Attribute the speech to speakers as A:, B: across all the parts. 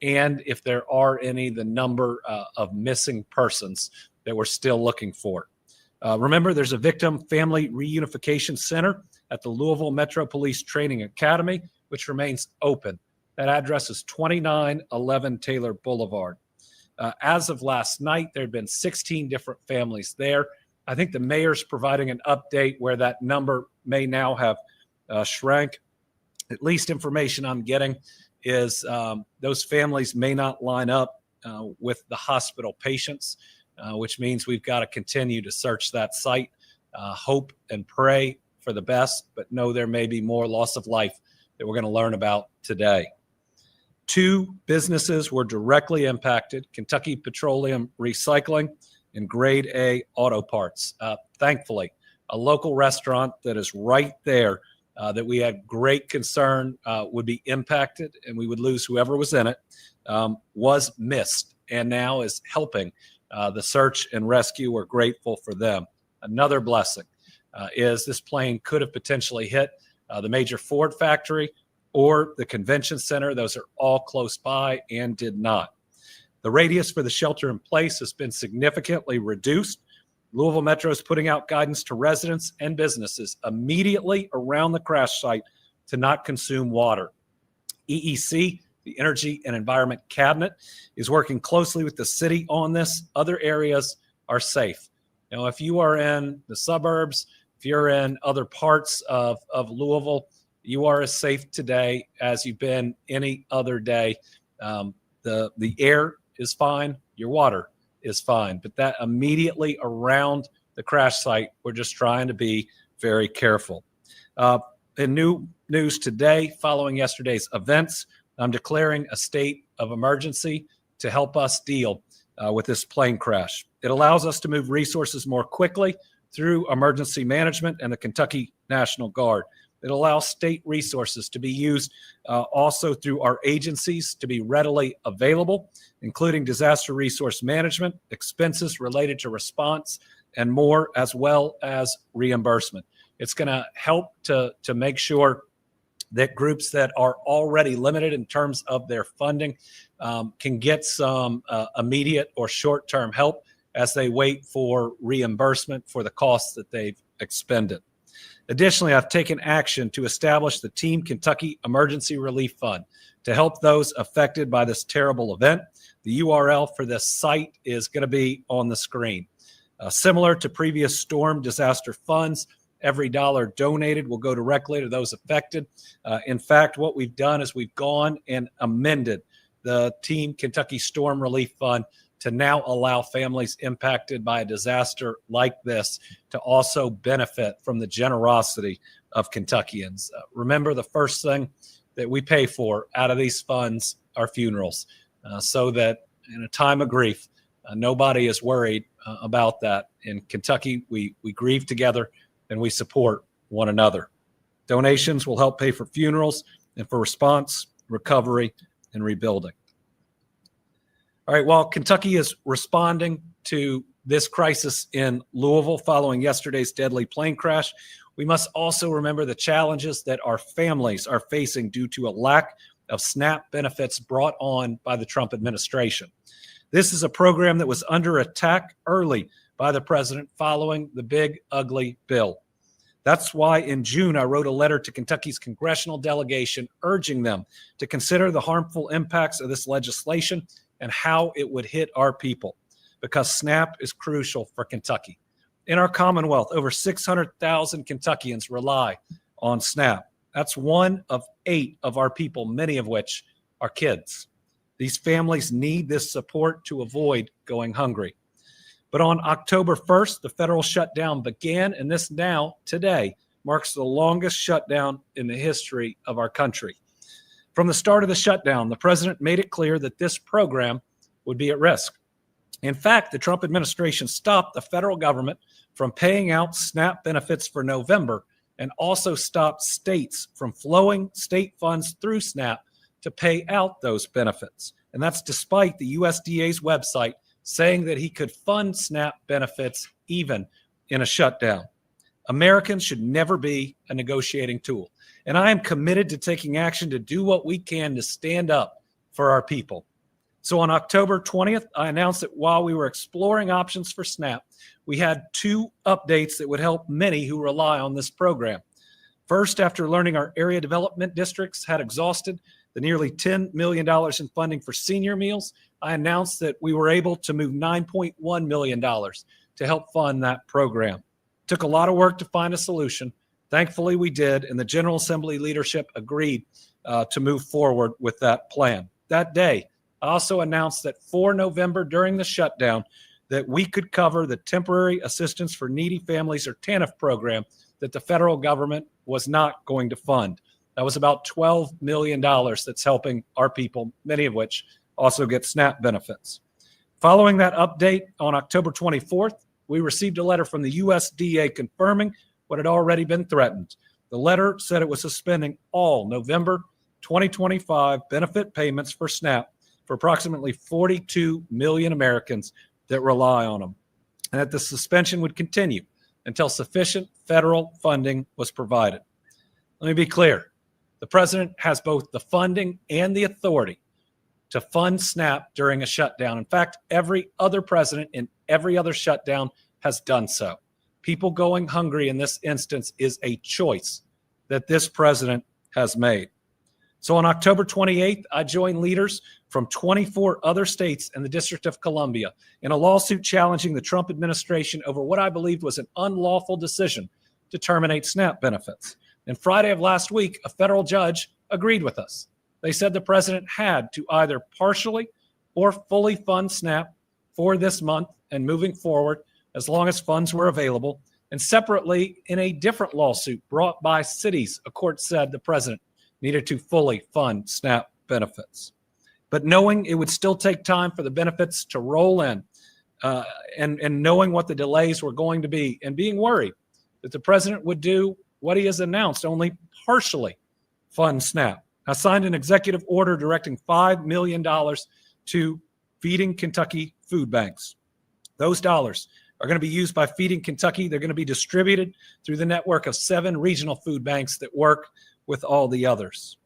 A: and if there are any, the number of missing persons that we're still looking for. Remember, there's a Victim Family Reunification Center at the Louisville Metro Police Training Academy, which remains open. That address is 2911 Taylor Boulevard. As of last night, there had been 16 different families there. I think the mayor's providing an update where that number may now have shrank. At least information I'm getting is those families may not line up with the hospital patients, which means we've got to continue to search that site, hope and pray for the best, but know there may be more loss of life that we're going to learn about today. 2 businesses were directly impacted: Kentucky Petroleum Recycling and Grade A Auto Parts. Thankfully, a local restaurant that is right there that we had great concern would be impacted and we would lose whoever was in it, was missed and now is helping the search and rescue. We're grateful for them. Another blessing is this plane could have potentially hit the major Ford factory or the convention center. Those are all close by and did not. The radius for the shelter in place has been significantly reduced. Louisville Metro is putting out guidance to residents and businesses immediately around the crash site to not consume water. EEC, the Energy and Environment Cabinet, is working closely with the city on this. Other areas are safe. You know, if you are in the suburbs, if you're in other parts of Louisville, you are as safe today as you've been any other day. The air is fine, your water is fine, but that immediately around the crash site, we're just trying to be very careful. In new news today, following yesterday's events, I'm declaring a state of emergency to help us deal with this plane crash. It allows us to move resources more quickly through emergency management and the Kentucky National Guard. It allows state resources to be used also through our agencies to be readily available, including disaster resource management, expenses related to response, and more, as well as reimbursement. It's going to help to make sure that groups that are already limited in terms of their funding can get some immediate or short-term help as they wait for reimbursement for the costs that they've expended. Additionally, I've taken action to establish the Team Kentucky Emergency Relief Fund to help those affected by this terrible event. The URL for this site is going to be on the screen. Similar to previous storm disaster funds, every dollar donated will go directly to those affected. In fact, what we've done is we've gone and amended the Team Kentucky Storm Relief Fund to now allow families impacted by a disaster like this to also benefit from the generosity of Kentuckians. Remember, the first thing that we pay for out of these funds are funerals, so that in a time of grief, nobody is worried about that. In Kentucky, we grieve together and we support one another. Donations will help pay for funerals and for response, recovery, and rebuilding. All right, while Kentucky is responding to this crisis in Louisville following yesterday's deadly plane crash, we must also remember the challenges that our families are facing due to a lack of SNAP benefits brought on by the Trump administration. This is a program that was under attack early by the president following the big, ugly bill. That's why in June, I wrote a letter to Kentucky's congressional delegation urging them to consider the harmful impacts of this legislation and how it would hit our people, because SNAP is crucial for Kentucky. In our Commonwealth, over 600,000 Kentuckians rely on SNAP. That's 1 of 8 of our people, many of which are kids. These families need this support to avoid going hungry. But on October 1st, the federal shutdown began, and this now, today, marks the longest shutdown in the history of our country. From the start of the shutdown, the president made it clear that this program would be at risk. In fact, the Trump administration stopped the federal government from paying out SNAP benefits for November and also stopped states from flowing state funds through SNAP to pay out those benefits. And that's despite the USDA's website saying that he could fund SNAP benefits even in a shutdown. Americans should never be a negotiating tool. And I am committed to taking action to do what we can to stand up for our people. So on October 20th, I announced that while we were exploring options for SNAP, we had 2 updates that would help many who rely on this program. First, after learning our area development districts had exhausted the nearly $10 million in funding for senior meals, I announced that we were able to move $9.1 million to help fund that program. It took a lot of work to find a solution. Thankfully, we did, and the General Assembly leadership agreed to move forward with that plan. That day, I also announced that for November during the shutdown, that we could cover the Temporary Assistance for Needy Families, or TANF program, that the federal government was not going to fund. That was about $12 million that's helping our people, many of which also get SNAP benefits. Following that update on October 24th, we received a letter from the USDA confirming what had already been threatened. The letter said it was suspending all November 2025 benefit payments for SNAP for approximately 42 million Americans that rely on them, and that the suspension would continue until sufficient federal funding was provided. Let me be clear. The president has both the funding and the authority to fund SNAP during a shutdown. In fact, every other president in every other shutdown has done so. People going hungry in this instance is a choice that this president has made. So on October 28th, I joined leaders from 24 other states and the District of Columbia in a lawsuit challenging the Trump administration over what I believed was an unlawful decision to terminate SNAP benefits. And Friday of last week, a federal judge agreed with us. They said the president had to either partially or fully fund SNAP for this month and moving forward as long as funds were available. And separately, in a different lawsuit brought by cities, a court said the president needed to fully fund SNAP benefits. But knowing it would still take time for the benefits to roll in, and knowing what the delays were going to be, and being worried that the president would do what he has announced, only partially fund SNAP, I signed an executive order directing $5 million to Feeding Kentucky food banks. Those dollars are going to be used by Feeding Kentucky. They're going to be distributed through the network of 7 regional food banks that work with all the others.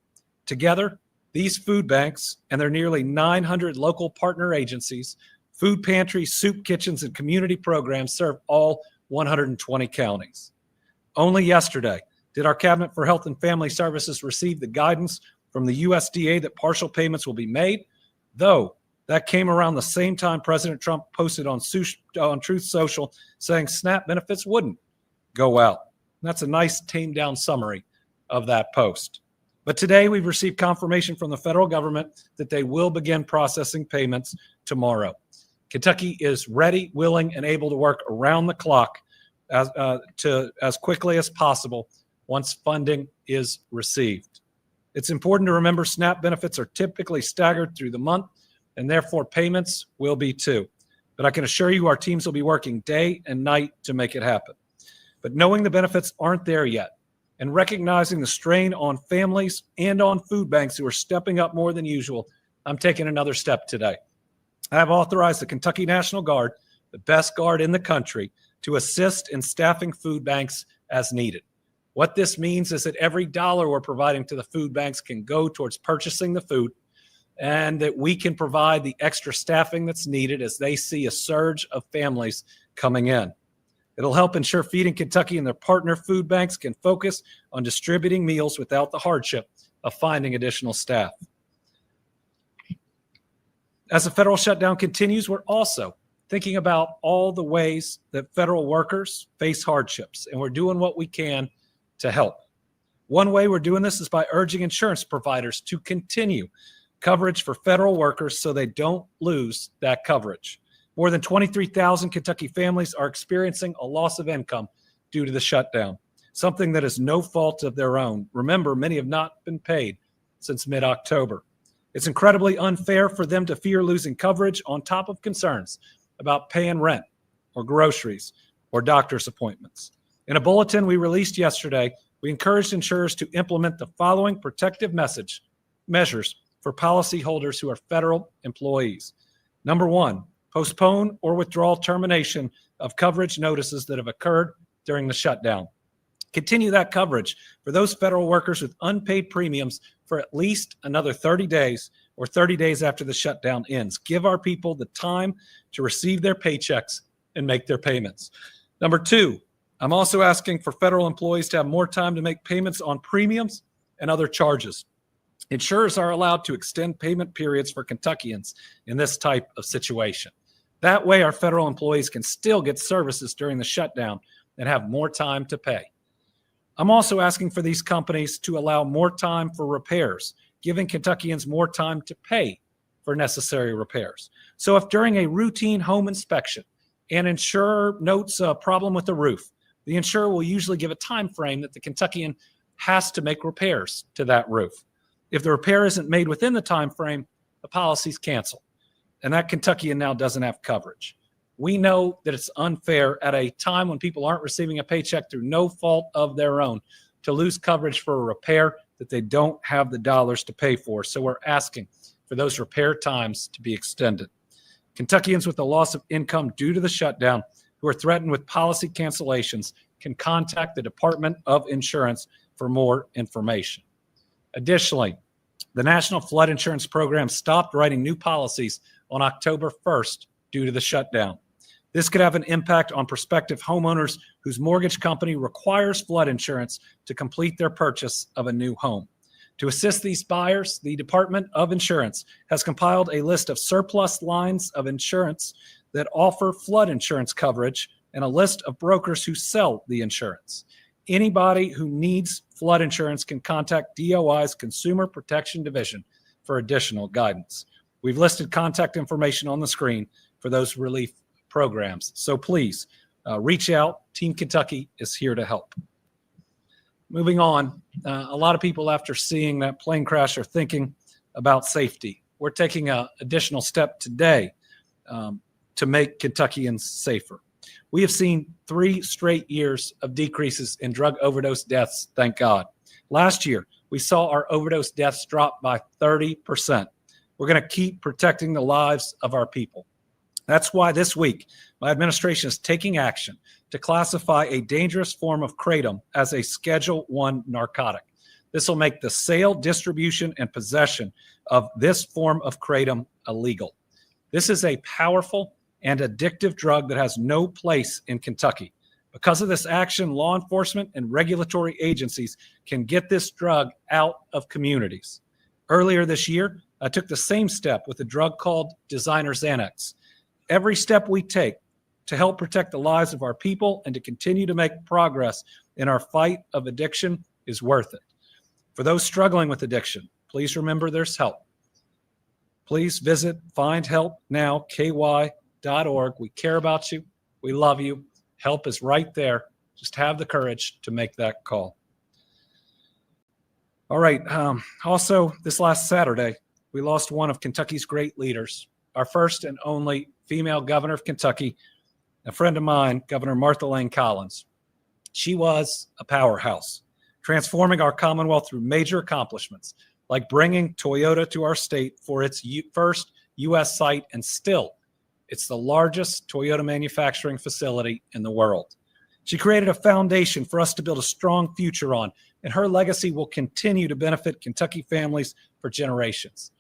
A: Together, these food banks and their nearly 900 local partner agencies, food pantries, soup kitchens, and community programs serve all 120 counties. Only yesterday did our Cabinet for Health and Family Services receive the guidance from the USDA that partial payments will be made, though that came around the same time President Trump posted on Truth Social saying SNAP benefits wouldn't go out. And that's a nice tamed down summary of that post. But today we've received confirmation from the federal government that they will begin processing payments tomorrow. Kentucky is ready, willing, and able to work around the clock as quickly as possible once funding is received. It's important to remember SNAP benefits are typically staggered through the month, and therefore payments will be too. But I can assure you our teams will be working day and night to make it happen. But knowing the benefits aren't there yet, and recognizing the strain on families and on food banks who are stepping up more than usual, I'm taking another step today. I have authorized the Kentucky National Guard, the best guard in the country, to assist in staffing food banks as needed. What this means is that every dollar we're providing to the food banks can go towards purchasing the food, and that we can provide the extra staffing that's needed as they see a surge of families coming in. It'll help ensure Feeding Kentucky and their partner food banks can focus on distributing meals without the hardship of finding additional staff. As the federal shutdown continues, we're also thinking about all the ways that federal workers face hardships, and we're doing what we can to help. One way we're doing this is by urging insurance providers to continue coverage for federal workers so they don't lose that coverage. More than 23,000 Kentucky families are experiencing a loss of income due to the shutdown, something that is no fault of their own. Remember, many have not been paid since mid-October. It's incredibly unfair for them to fear losing coverage on top of concerns about paying rent or groceries or doctor's appointments. In a bulletin we released yesterday, we encouraged insurers to implement the following protective measures for policyholders who are federal employees. Number 1, postpone or withdraw termination of coverage notices that have occurred during the shutdown. Continue that coverage for those federal workers with unpaid premiums for at least another 30 days or 30 days after the shutdown ends. Give our people the time to receive their paychecks and make their payments. Number two, I'm also asking for federal employees to have more time to make payments on premiums and other charges. Insurers are allowed to extend payment periods for Kentuckians in this type of situation. That way, our federal employees can still get services during the shutdown and have more time to pay. I'm also asking for these companies to allow more time for repairs, giving Kentuckians more time to pay for necessary repairs. So if during a routine home inspection, an insurer notes a problem with the roof, the insurer will usually give a time frame that the Kentuckian has to make repairs to that roof. If the repair isn't made within the time frame, the policy's canceled, and that Kentuckian now doesn't have coverage. We know that it's unfair at a time when people aren't receiving a paycheck through no fault of their own to lose coverage for a repair that they don't have the dollars to pay for. So we're asking for those repair times to be extended. Kentuckians with the loss of income due to the shutdown who are threatened with policy cancellations can contact the Department of Insurance for more information. Additionally, the National Flood Insurance Program stopped writing new policies on October 1st due to the shutdown. This could have an impact on prospective homeowners whose mortgage company requires flood insurance to complete their purchase of a new home. To assist these buyers, the Department of Insurance has compiled a list of surplus lines of insurance that offer flood insurance coverage and a list of brokers who sell the insurance. Anybody who needs flood insurance can contact DOI's Consumer Protection Division for additional guidance. We've listed contact information on the screen for those relief programs. So please reach out. Team Kentucky is here to help. Moving on, a lot of people after seeing that plane crash are thinking about safety. We're taking an additional step today to make Kentuckians safer. We have seen 3 straight years of decreases in drug overdose deaths, thank God. Last year, we saw our overdose deaths drop by 30%. We're going to keep protecting the lives of our people. That's why this week, my administration is taking action to classify a dangerous form of kratom as a Schedule I narcotic. This will make the sale, distribution, and possession of this form of kratom illegal. This is a powerful and addictive drug that has no place in Kentucky. Because of this action, law enforcement and regulatory agencies can get this drug out of communities. Earlier this year, I took the same step with a drug called Designer Xanax. Every step we take to help protect the lives of our people and to continue to make progress in our fight of addiction is worth it. For those struggling with addiction, please remember there's help. Please visit findhelpnowky.org. We care about you. We love you. Help is right there. Just have the courage to make that call. All right. Also, this last Saturday, we lost one of Kentucky's great leaders, our first and only female governor of Kentucky, a friend of mine, Governor Martha Lane Collins. She was a powerhouse, transforming our Commonwealth through major accomplishments, like bringing Toyota to our state for its first U.S. site, and still, it's the largest Toyota manufacturing facility in the world. She created a foundation for us to build a strong future on, and her legacy will continue to benefit Kentucky families for generations.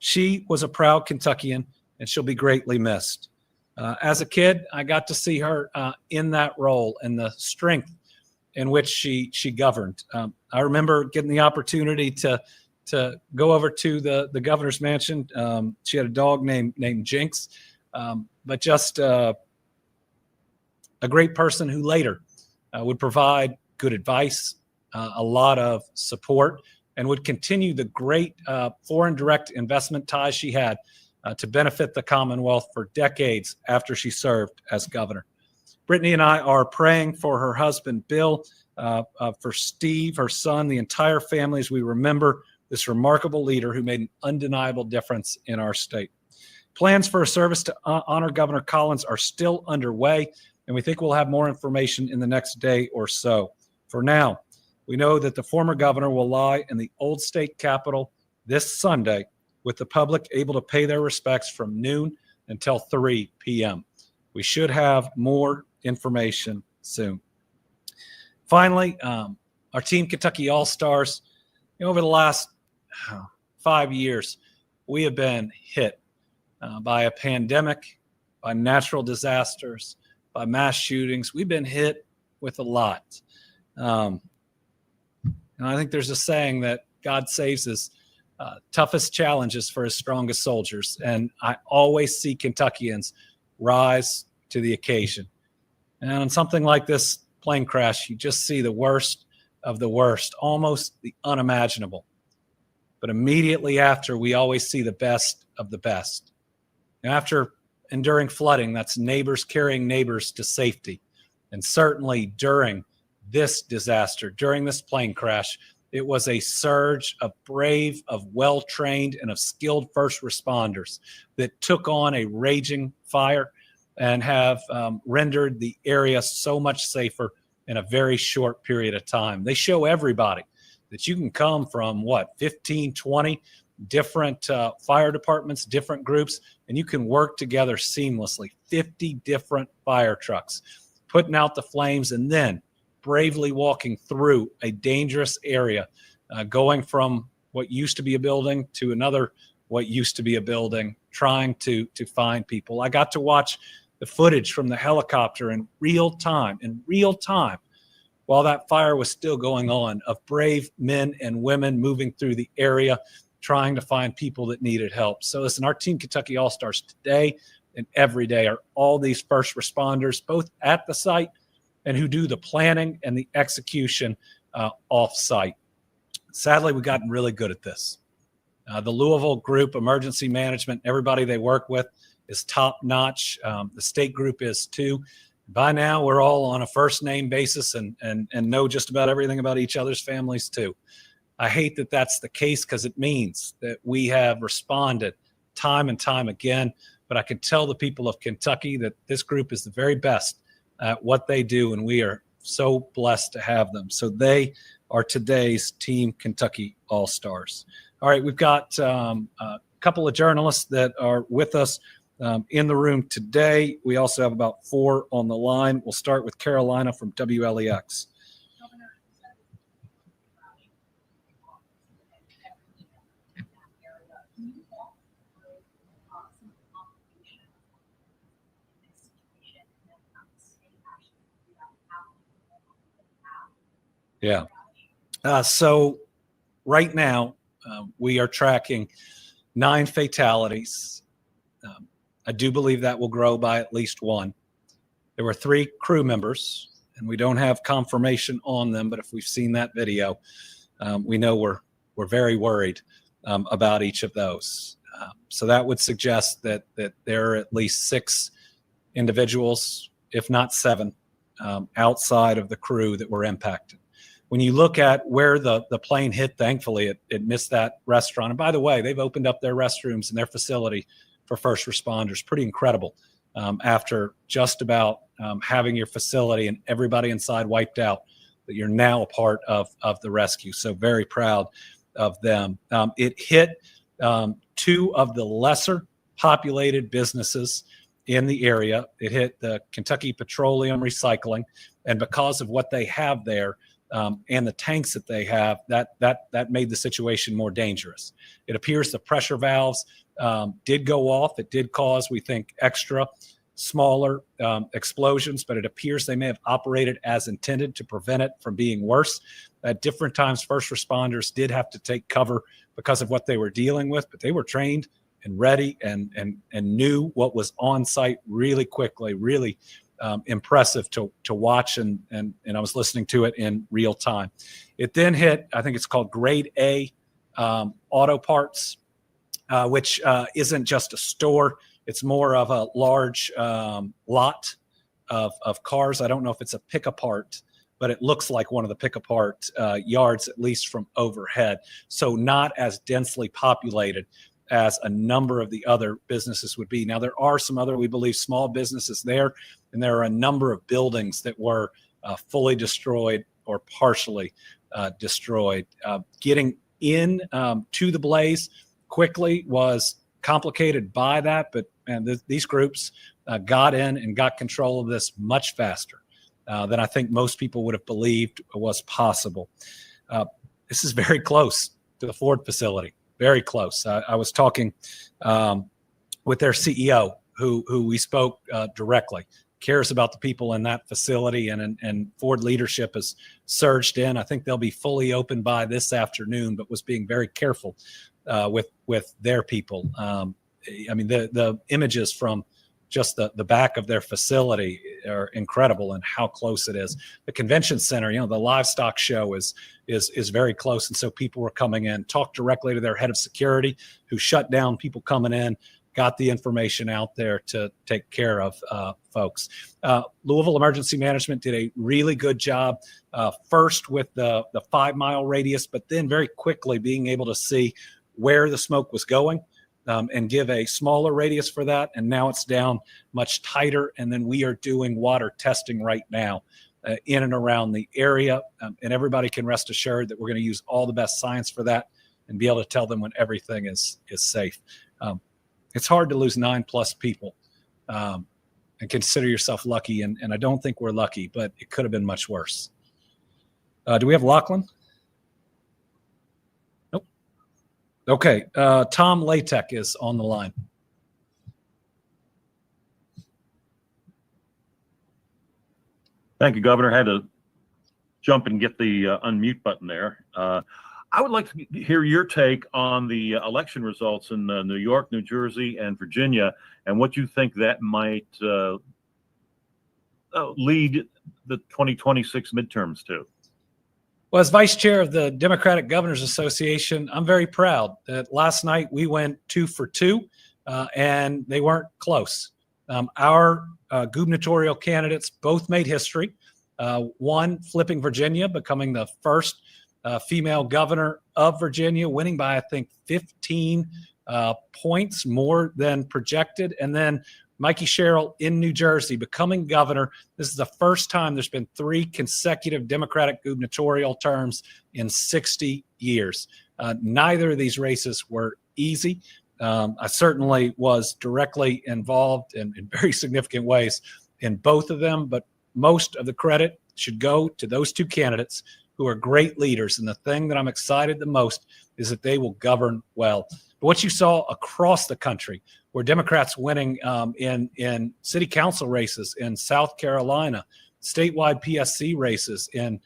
A: She was a proud Kentuckian, and she'll be greatly missed. As a kid, I got to see her in that role and the strength in which she governed. I remember getting the opportunity to go over to the governor's mansion. She had a dog named Jinx, but just a great person who later would provide good advice, a lot of support, and would continue the great foreign direct investment ties she had to benefit the Commonwealth for decades after she served as governor. Brittany and I are praying for her husband, Bill, for Steve, her son, the entire family, as we remember this remarkable leader who made an undeniable difference in our state. Plans for a service to honor Governor Collins are still underway, and we think we'll have more information in the next day or so. For now, we know that the former governor will lie in the old state capitol this Sunday, with the public able to pay their respects from noon until 3 p.m. We should have more information soon. Finally, our Team Kentucky All-Stars, over the last 5 years, we have been hit by a pandemic, by natural disasters, by mass shootings. We've been hit with a lot. And I think there's a saying that God saves his toughest challenges for his strongest soldiers. And I always see Kentuckians rise to the occasion. And on something like this plane crash, you just see the worst of the worst, almost the unimaginable. But immediately after, we always see the best of the best. And after enduring flooding, that's neighbors carrying neighbors to safety. And certainly during this disaster, during this plane crash, it was a surge of brave, of well-trained, and of skilled first responders that took on a raging fire and have rendered the area so much safer in a very short period of time. They show everybody that you can come from, 15, 20 different fire departments, different groups, and you can work together seamlessly. 50 different fire trucks putting out the flames and then bravely walking through a dangerous area, going from what used to be a building to another what used to be a building, trying to find people. I got to watch the footage from the helicopter in real time, while that fire was still going on, of brave men and women moving through the area, trying to find people that needed help. So listen, our Team Kentucky All-Stars today and every day are all these first responders, both at the site and who do the planning and the execution off-site. Sadly, we've gotten really good at this. The Louisville group, emergency management, everybody they work with is top-notch. The state group is too. By now, we're all on a first-name basis and know just about everything about each other's families too. I hate that that's the case because it means that we have responded time and time again, but I can tell the people of Kentucky that this group is the very best at what they do, and we are so blessed to have them. So they are today's Team Kentucky All-Stars. All right, we've got a couple of journalists that are with us in the room today. We also have about 4 on the line. We'll start with Carolina from WLEX. Yeah. So right now, we are tracking 9 fatalities. I do believe that will grow by at least 1. There were 3 crew members, and we don't have confirmation on them, but if we've seen that video, we know we're very worried about each of those. So that would suggest that there are at least 6 individuals, if not 7, outside of the crew that were impacted. When you look at where the plane hit, thankfully it missed that restaurant. And by the way, they've opened up their restrooms in their facility for first responders. Pretty incredible. After just about having your facility and everybody inside wiped out, that you're now a part of the rescue. So very proud of them. It hit 2 of the lesser populated businesses in the area. It hit the Kentucky Petroleum Recycling, and because of what they have there, and the tanks that they have, that made the situation more dangerous. It appears the pressure valves did go off. It did cause, we think, extra smaller explosions, but it appears they may have operated as intended to prevent it from being worse. At different times, first responders did have to take cover because of what they were dealing with, but they were trained and ready and knew what was on site really quickly, really impressive to watch, and I was listening to it in real time. It then hit, I think it's called Grade A Auto Parts, which isn't just a store. It's more of a large lot of cars. I don't know if it's a pick-apart, but it looks like one of the pick-apart yards, at least from overhead. So not as densely populated as a number of the other businesses would be. Now, there are some other, we believe, small businesses there, and there are a number of buildings that were fully destroyed or partially destroyed. Getting in to the blaze quickly was complicated by that, but these groups got in and got control of this much faster than I think most people would have believed was possible. This is very close to the Ford facility. very close. I was talking with their CEO, who we spoke directly, cares about the people in that facility, and Ford leadership has surged in. I think they'll be fully open by this afternoon, but was being very careful with their people. I mean, the images from just the back of their facility are incredible, and how close it is. The convention center, the livestock show is very close, and so people were coming in, talked directly to their head of security, who shut down people coming in, got the information out there to take care of folks. Louisville Emergency Management did a really good job, first with the 5-mile radius, but then very quickly being able to see where the smoke was going, and give a smaller radius for that. And now it's down much tighter. And then we are doing water testing right now in and around the area. And everybody can rest assured that we're going to use all the best science for that and be able to tell them when everything is safe. It's hard to lose 9+ people and consider yourself lucky. And I don't think we're lucky, but it could have been much worse. Do we have Lachlan? Nope. Okay. Tom Latek is on the line.
B: Thank you, Governor. Had to jump and get the unmute button there. I would like to hear your take on the election results in New York, New Jersey, and Virginia, and what you think that might lead the 2026 midterms to.
A: Well, as vice chair of the Democratic Governors Association, I'm very proud that last night we went 2 for 2, and they weren't close. Our gubernatorial candidates both made history. One flipping Virginia, becoming the first female governor of Virginia, winning by, I think, 15 points more than projected. And then Mikey Sherrill in New Jersey becoming governor. This is the first time there's been 3 consecutive Democratic gubernatorial terms in 60 years. Neither of these races were easy. I certainly was directly involved in very significant ways in both of them, but most of the credit should go to those 2 candidates who are great leaders. And the thing that I'm excited the most is that they will govern well. But what you saw across the country were Democrats winning in city council races in South Carolina, statewide PSC races in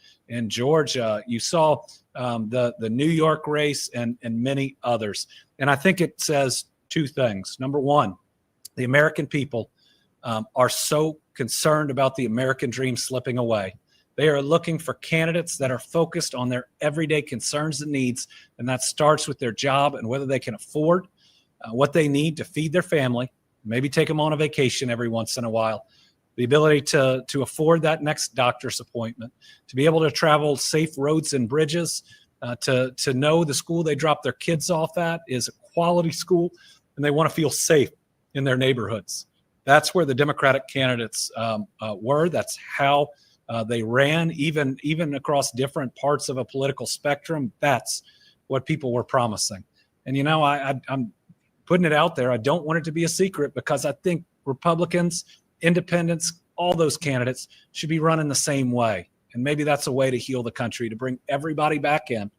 A: Georgia. You saw the New York race and many others. And I think it says 2 things. Number one, the American people are so concerned about the American dream slipping away. They are looking for candidates that are focused on their everyday concerns and needs, and that starts with their job and whether they can afford what they need to feed their family, maybe take them on a vacation every once in a while, the ability to afford that next doctor's appointment, to be able to travel safe roads and bridges, to know the school they drop their kids off at is a quality school, and they want to feel safe in their neighborhoods. That's where the Democratic candidates were. That's how they ran, even across different parts of a political spectrum. That's what people were promising. And, I'm putting it out there. I don't want it to be a secret, because I think Republicans, independents, all those candidates should be running the same way. And maybe that's a way to heal the country, to bring everybody back in,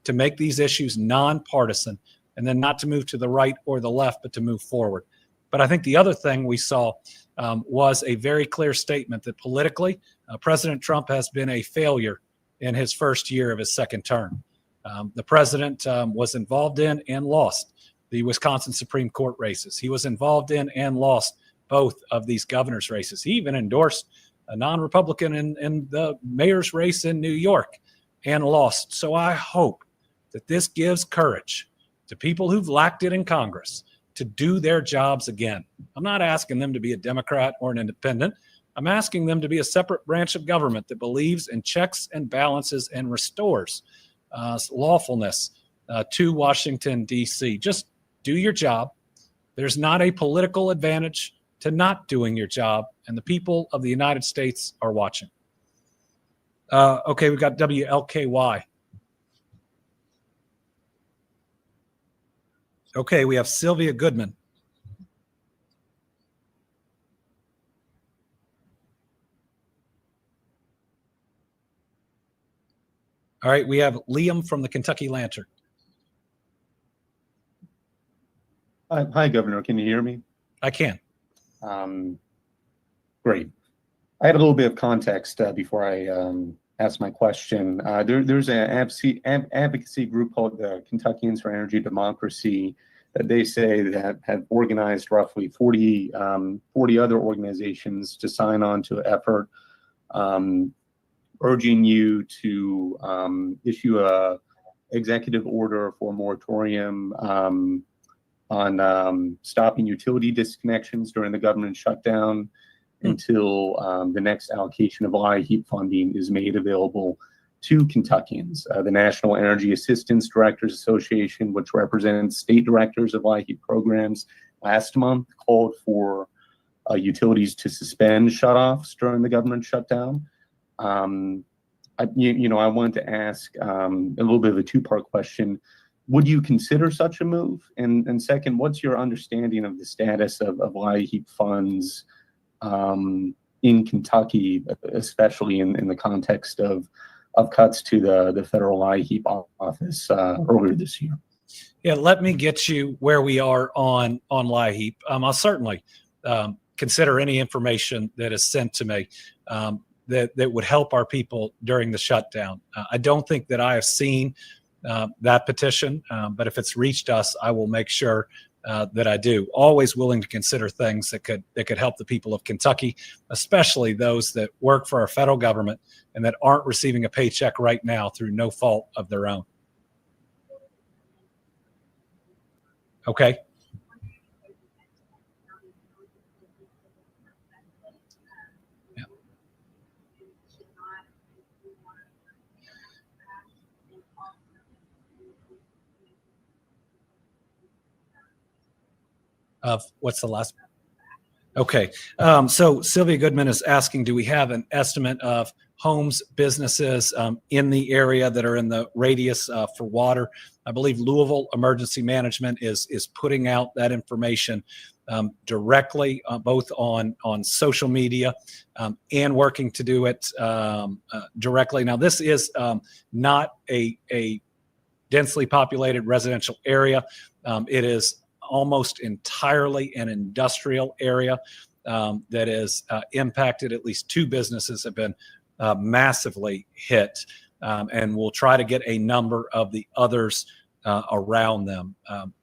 A: to make these issues nonpartisan, and then not to move to the right or the left, but to move forward. But I think the other thing we saw was a very clear statement that politically, President Trump has been a failure in his first year of his second term. The president was involved in and lost the Wisconsin Supreme Court races. He was involved in and lost both of these governor's races. He even endorsed a non-Republican in the mayor's race in New York and lost. So I hope that this gives courage to people who've lacked it in Congress to do their jobs again. I'm not asking them to be a Democrat or an independent. I'm asking them to be a separate branch of government that believes in checks and balances and restores lawfulness to Washington, D.C. Just do your job. There's not a political advantage to not doing your job, and the people of the United States are watching. Okay, we've got WLKY. Okay, we have Sylvia Goodman. All right, we have Liam from the Kentucky Lantern.
C: Hi, Governor. Can you hear me?
A: I can.
C: Great. I had a little bit of context before I ask my question. There's an advocacy group called the Kentuckians for Energy Democracy that they say that have organized roughly 40 other organizations to sign on to an effort urging you to issue a executive order for a moratorium on stopping utility disconnections during the government shutdown until the next allocation of LIHEAP funding is made available to Kentuckians. The National Energy Assistance Directors Association, which represents state directors of LIHEAP programs, last month called for utilities to suspend shutoffs during the government shutdown. I wanted to ask a little bit of a two-part question. Would you consider such a move? And second, what's your understanding of the status of LIHEAP funds in Kentucky, especially in the context of cuts to the federal LIHEAP office earlier this year?
A: Yeah, let me get you where we are on LIHEAP. I'll certainly consider any information that is sent to me that would help our people during the shutdown. I don't think that I have seen that petition, but if it's reached us, I will make sure that I do. Always willing to consider things that could help the people of Kentucky, especially those that work for our federal government and that aren't receiving a paycheck right now through no fault of their own. Okay. Yeah. What's the last? Okay. So Sylvia Goodman is asking, do we have an estimate of homes, businesses in the area that are in the radius for water? I believe Louisville Emergency Management is putting out that information directly, both on social media and working to do it directly. Now, this is not a densely populated residential area. It is almost entirely an industrial area that is impacted. At least 2 businesses have been massively hit, and we'll try to get a number of the others around them.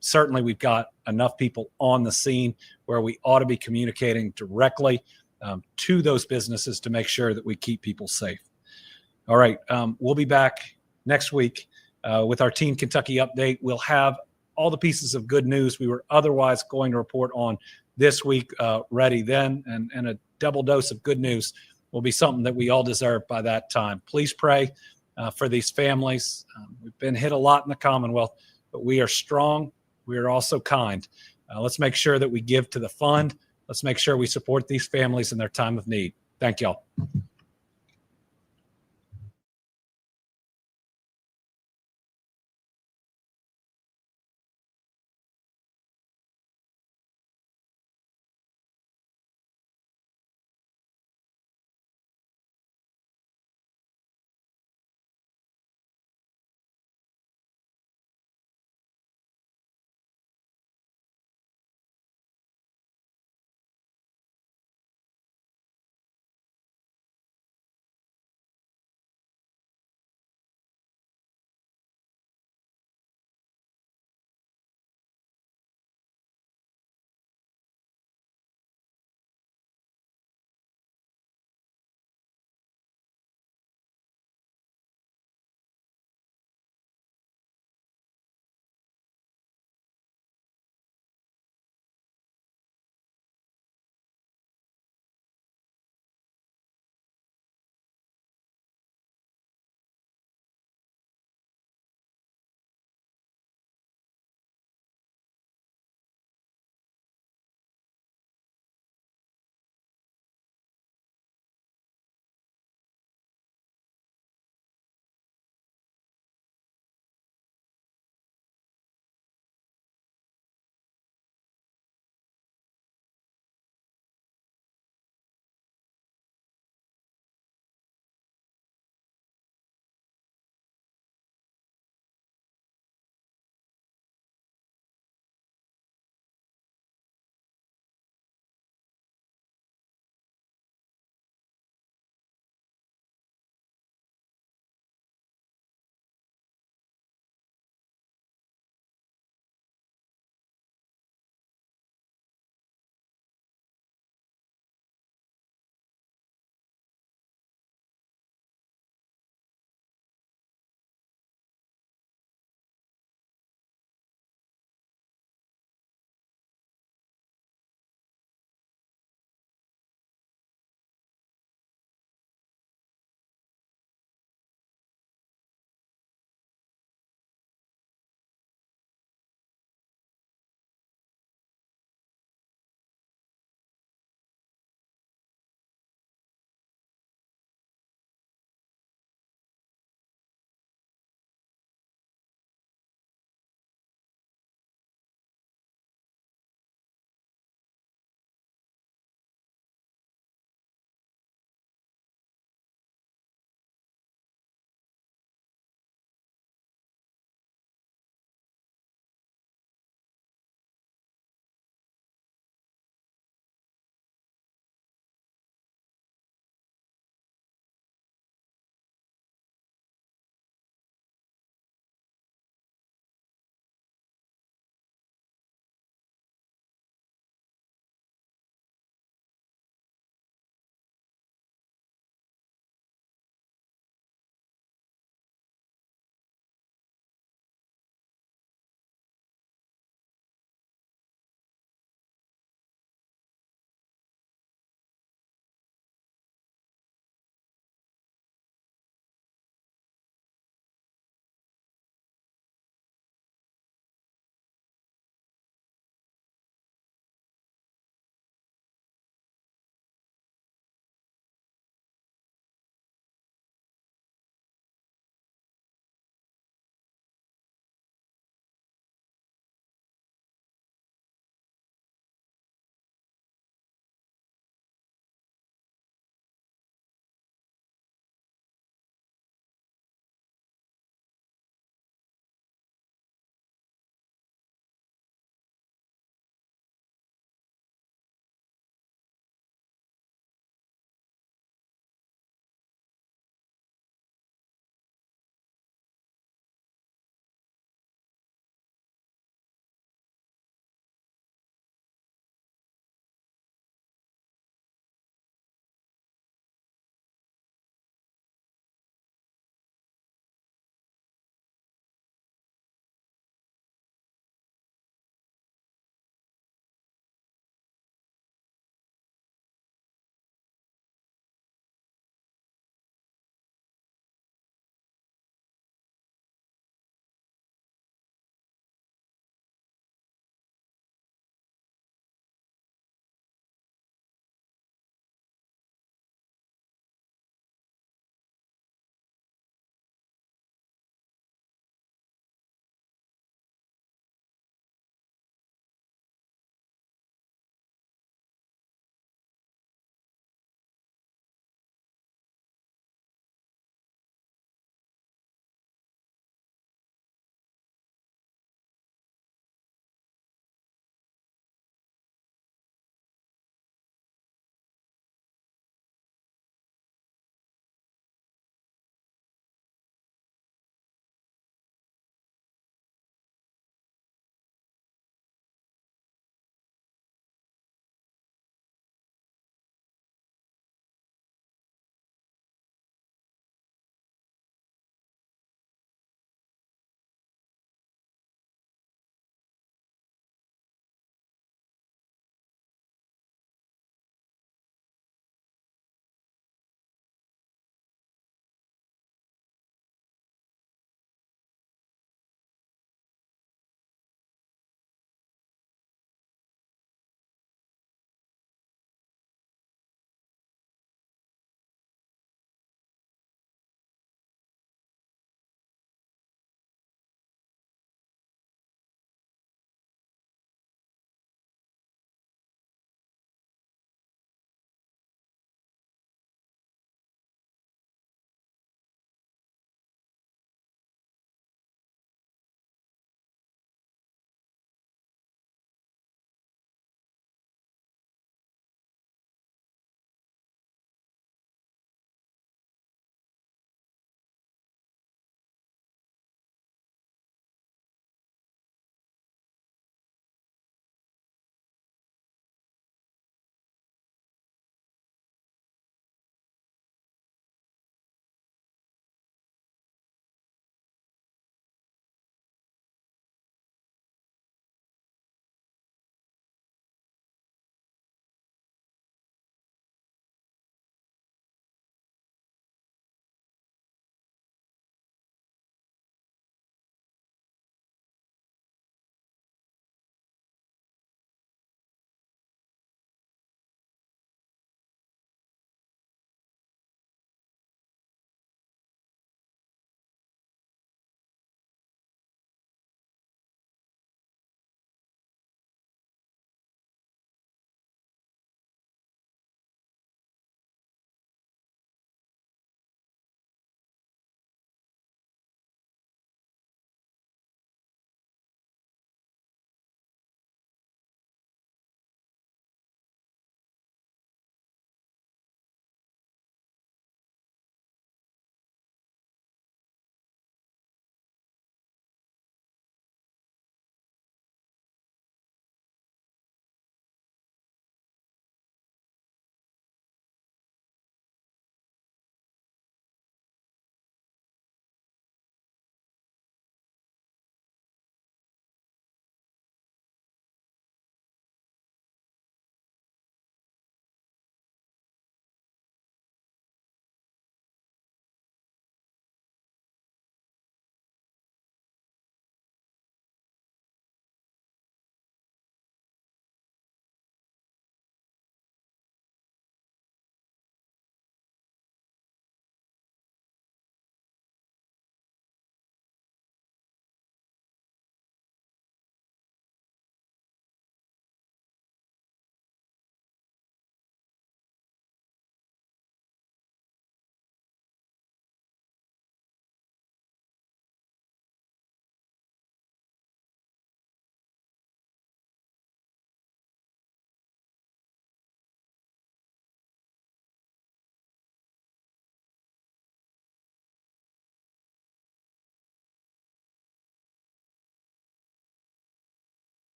A: Certainly, we've got enough people on the scene where we ought to be communicating directly to those businesses to make sure that we keep people safe. All right, we'll be back next week with our Team Kentucky update. We'll have all the pieces of good news we were otherwise going to report on this week ready then, and a double dose of good news will be something that we all deserve by that time. Please pray for these families. We've been hit a lot in the Commonwealth, but we are strong. We are also kind. Let's make sure that we give to the fund. Let's make sure we support these families in their time of need. Thank y'all.